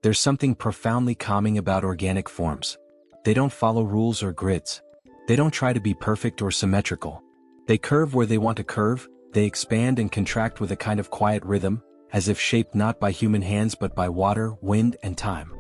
There's something profoundly calming about organic forms. They don't follow rules or grids. They don't try to be perfect or symmetrical. They curve where they want to curve, they expand and contract with a kind of quiet rhythm, as if shaped not by human hands but by water, wind, and time.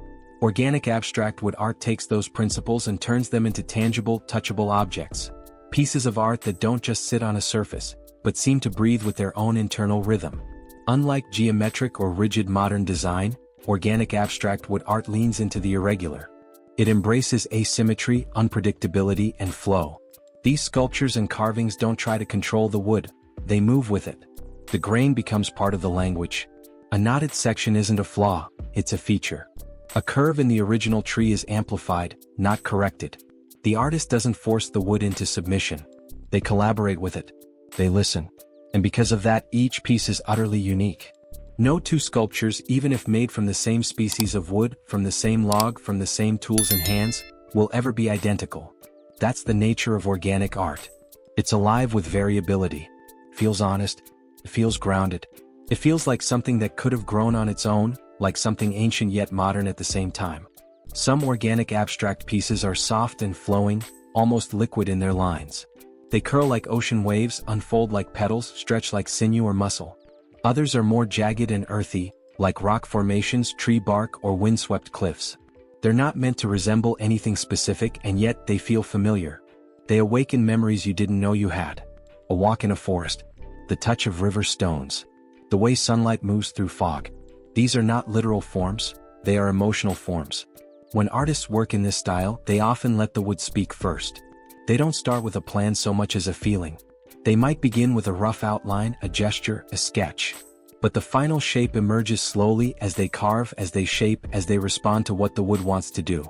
Organic abstract wood art takes those principles and turns them into tangible, touchable objects. Pieces of art that don't just sit on a surface, but seem to breathe with their own internal rhythm. Unlike geometric or rigid modern design, organic abstract wood art leans into the irregular. It embraces asymmetry, unpredictability, and flow. These sculptures and carvings don't try to control the wood, they move with it. The grain becomes part of the language. A knotted section isn't a flaw, it's a feature. A curve in the original tree is amplified, not corrected. The artist doesn't force the wood into submission. They collaborate with it. They listen. And because of that, each piece is utterly unique. No two sculptures, even if made from the same species of wood, from the same log, from the same tools and hands, will ever be identical. That's the nature of organic art. It's alive with variability. Feels honest. It feels grounded. It feels like something that could have grown on its own, like something ancient yet modern at the same time. Some organic abstract pieces are soft and flowing, almost liquid in their lines. They curl like ocean waves, unfold like petals, stretch like sinew or muscle. Others are more jagged and earthy, like rock formations, tree bark, or windswept cliffs. They're not meant to resemble anything specific, and yet they feel familiar. They awaken memories you didn't know you had. A walk in a forest. The touch of river stones. The way sunlight moves through fog. These are not literal forms, they are emotional forms. When artists work in this style, they often let the wood speak first. They don't start with a plan so much as a feeling. They might begin with a rough outline, a gesture, a sketch. But the final shape emerges slowly as they carve, as they shape, as they respond to what the wood wants to do.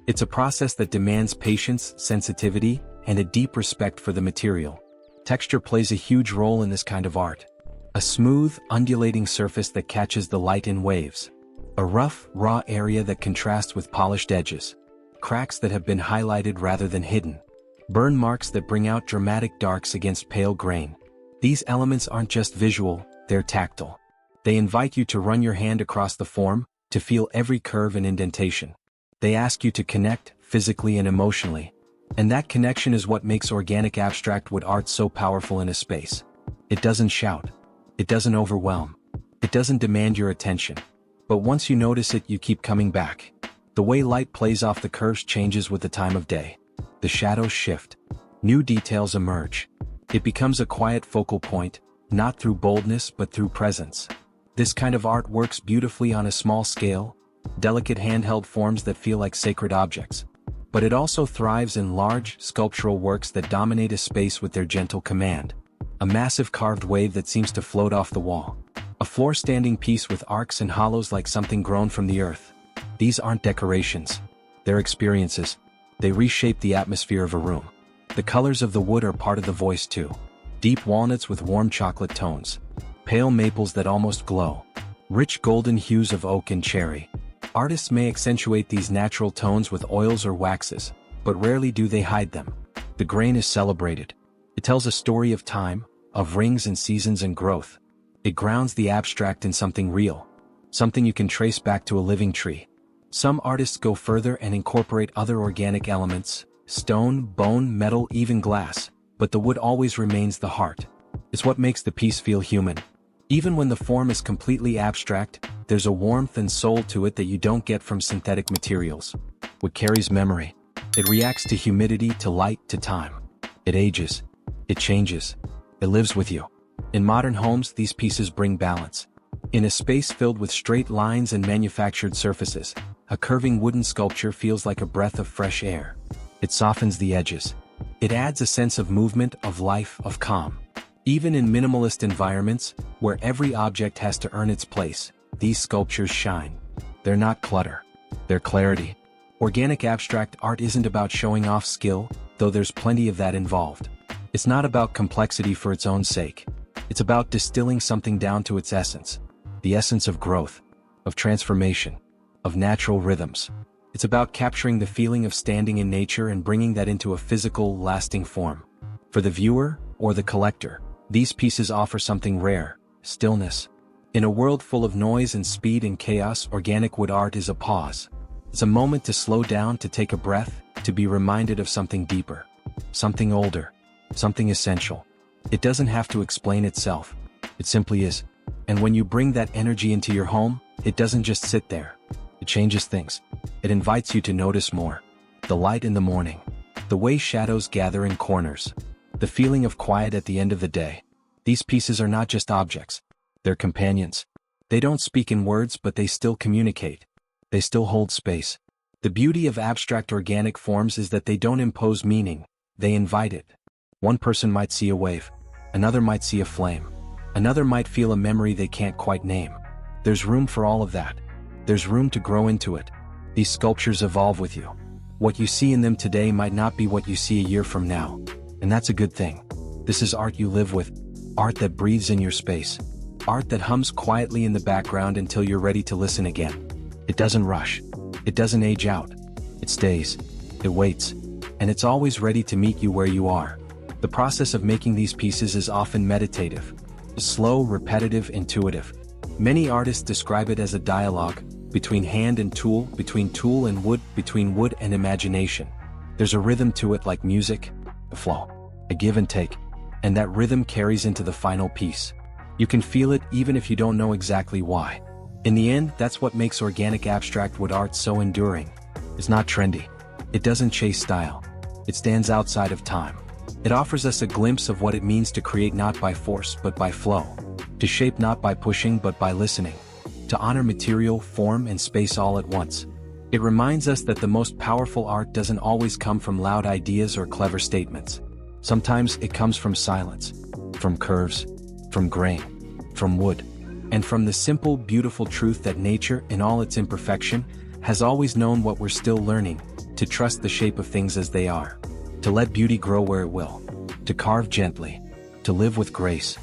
It's a process that demands patience, sensitivity, and a deep respect for the material. Texture plays a huge role in this kind of art. A smooth, undulating surface that catches the light in waves. A rough, raw area that contrasts with polished edges. Cracks that have been highlighted rather than hidden. Burn marks that bring out dramatic darks against pale grain. These elements aren't just visual, they're tactile. They invite you to run your hand across the form, to feel every curve and indentation. They ask you to connect, physically and emotionally. And that connection is what makes organic abstract wood art so powerful in a space. It doesn't shout. It doesn't overwhelm. It doesn't demand your attention. But once you notice it, you keep coming back. The way light plays off the curves changes with the time of day. The shadows shift. New details emerge. It becomes a quiet focal point, not through boldness but through presence. This kind of art works beautifully on a small scale, delicate handheld forms that feel like sacred objects. But it also thrives in large, sculptural works that dominate a space with their gentle command. A massive carved wave that seems to float off the wall. A floor-standing piece with arcs and hollows like something grown from the earth. These aren't decorations. They're experiences. They reshape the atmosphere of a room. The colors of the wood are part of the voice too. Deep walnuts with warm chocolate tones. Pale maples that almost glow. Rich golden hues of oak and cherry. Artists may accentuate these natural tones with oils or waxes, but rarely do they hide them. The grain is celebrated. It tells a story of time, of rings and seasons and growth. It grounds the abstract in something real. Something you can trace back to a living tree. Some artists go further and incorporate other organic elements, stone, bone, metal, even glass, but the wood always remains the heart. It's what makes the piece feel human. Even when the form is completely abstract, there's a warmth and soul to it that you don't get from synthetic materials. Wood carries memory. It reacts to humidity, to light, to time. It ages. It changes. It lives with you. In modern homes, these pieces bring balance. In a space filled with straight lines and manufactured surfaces, a curving wooden sculpture feels like a breath of fresh air. It softens the edges. It adds a sense of movement, of life, of calm. Even in minimalist environments, where every object has to earn its place, these sculptures shine. They're not clutter. They're clarity. Organic abstract art isn't about showing off skill, though there's plenty of that involved. It's not about complexity for its own sake. It's about distilling something down to its essence. The essence of growth, of transformation, of natural rhythms. It's about capturing the feeling of standing in nature and bringing that into a physical, lasting form. For the viewer, or the collector, these pieces offer something rare: stillness. In a world full of noise and speed and chaos, organic wood art is a pause. It's a moment to slow down, to take a breath, to be reminded of something deeper, something older, something essential. It doesn't have to explain itself. It simply is. And when you bring that energy into your home, it doesn't just sit there. It changes things. It invites you to notice more. The light in the morning, the way shadows gather in corners, the feeling of quiet at the end of the day. These pieces are not just objects. They're companions. They don't speak in words, but they still communicate. They still hold space. The beauty of abstract organic forms is that they don't impose meaning, they invite it. One person might see a wave, another might see a flame, another might feel a memory they can't quite name. There's room for all of that. There's room to grow into it. These sculptures evolve with you. What you see in them today might not be what you see a year from now, and that's a good thing. This is art you live with, art that breathes in your space, art that hums quietly in the background until you're ready to listen again. It doesn't rush. It doesn't age out. It stays. It waits. And it's always ready to meet you where you are. The process of making these pieces is often meditative, slow, repetitive, intuitive. Many artists describe it as a dialogue between hand and tool, between tool and wood, between wood and imagination. There's a rhythm to it, like music, a flow, a give and take, and that rhythm carries into the final piece. You can feel it even if you don't know exactly why. In the end, that's what makes organic abstract wood art so enduring. It's not trendy. It doesn't chase style. It stands outside of time. It offers us a glimpse of what it means to create not by force but by flow, to shape not by pushing but by listening, to honor material, form, and space all at once. It reminds us that the most powerful art doesn't always come from loud ideas or clever statements. Sometimes it comes from silence, from curves, from grain, from wood, and from the simple, beautiful truth that nature, in all its imperfection, has always known what we're still learning, to trust the shape of things as they are, to let beauty grow where it will, to carve gently, to live with grace.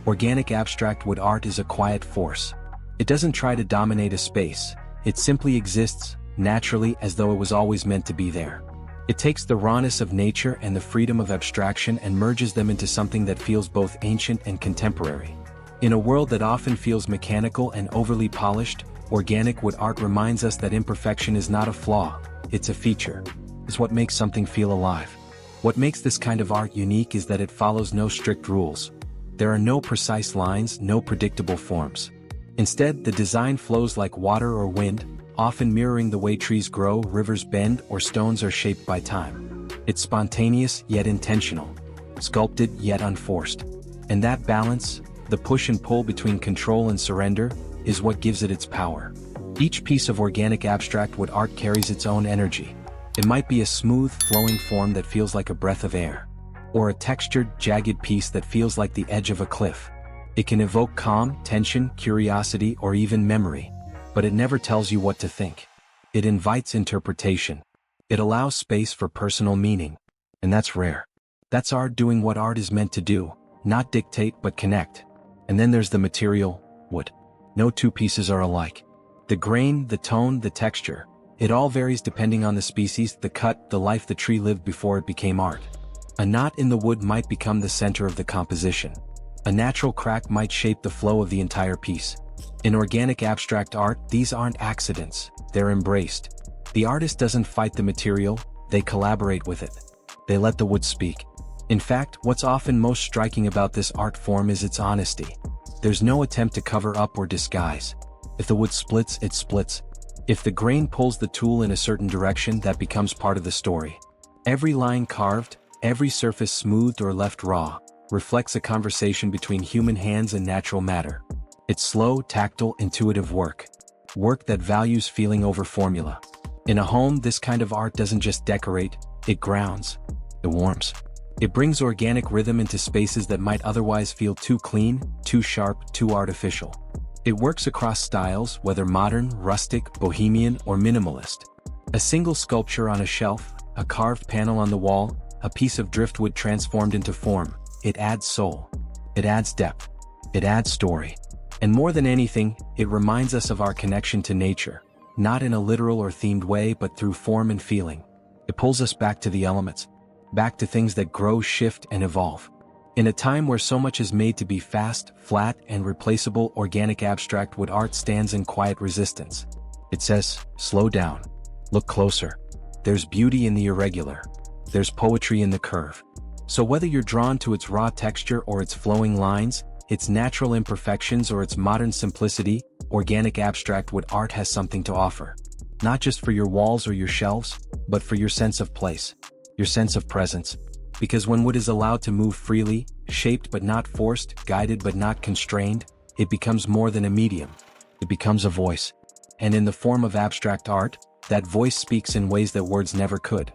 Organic abstract wood art is a quiet force. It doesn't try to dominate a space. It simply exists, naturally, as though it was always meant to be there. It takes the rawness of nature and the freedom of abstraction and merges them into something that feels both ancient and contemporary. In a world that often feels mechanical and overly polished, organic wood art reminds us that imperfection is not a flaw, it's a feature. It's what makes something feel alive. What makes this kind of art unique is that it follows no strict rules. There are no precise lines, no predictable forms. Instead, the design flows like water or wind, often mirroring the way trees grow, rivers bend, or stones are shaped by time. It's spontaneous yet intentional, sculpted yet unforced. And that balance, the push and pull between control and surrender, is what gives it its power. Each piece of organic abstract wood art carries its own energy. It might be a smooth, flowing form that feels like a breath of air, or a textured, jagged piece that feels like the edge of a cliff. It can evoke calm, tension, curiosity, or even memory, but it never tells you what to think. It invites interpretation. It allows space for personal meaning, and that's rare. That's art doing what art is meant to do, not dictate but connect. And then there's the material, wood. No two pieces are alike. The grain, the tone, the texture, it all varies depending on the species, the cut, the life the tree lived before it became art. A knot in the wood might become the center of the composition. A natural crack might shape the flow of the entire piece. In organic abstract art, these aren't accidents, they're embraced. The artist doesn't fight the material, they collaborate with it. They let the wood speak. In fact, what's often most striking about this art form is its honesty. There's no attempt to cover up or disguise. If the wood splits, it splits. If the grain pulls the tool in a certain direction, that becomes part of the story. Every line carved, every surface smoothed or left raw, reflects a conversation between human hands and natural matter. It's slow, tactile, intuitive work. Work that values feeling over formula. In a home, this kind of art doesn't just decorate, it grounds. It warms. It brings organic rhythm into spaces that might otherwise feel too clean, too sharp, too artificial. It works across styles, whether modern, rustic, bohemian, or minimalist. A single sculpture on a shelf, a carved panel on the wall, a piece of driftwood transformed into form. It adds soul. It adds depth. It adds story. And more than anything, it reminds us of our connection to nature, not in a literal or themed way but through form and feeling. It pulls us back to the elements, back to things that grow, shift, and evolve. In a time where so much is made to be fast, flat, and replaceable, organic abstract wood art stands in quiet resistance. It says, slow down. Look closer. There's beauty in the irregular. There's poetry in the curve. So whether you're drawn to its raw texture or its flowing lines, its natural imperfections or its modern simplicity, organic abstract wood art has something to offer. Not just for your walls or your shelves, but for your sense of place, your sense of presence. Because when wood is allowed to move freely, shaped but not forced, guided but not constrained, it becomes more than a medium. It becomes a voice. And in the form of abstract art, that voice speaks in ways that words never could.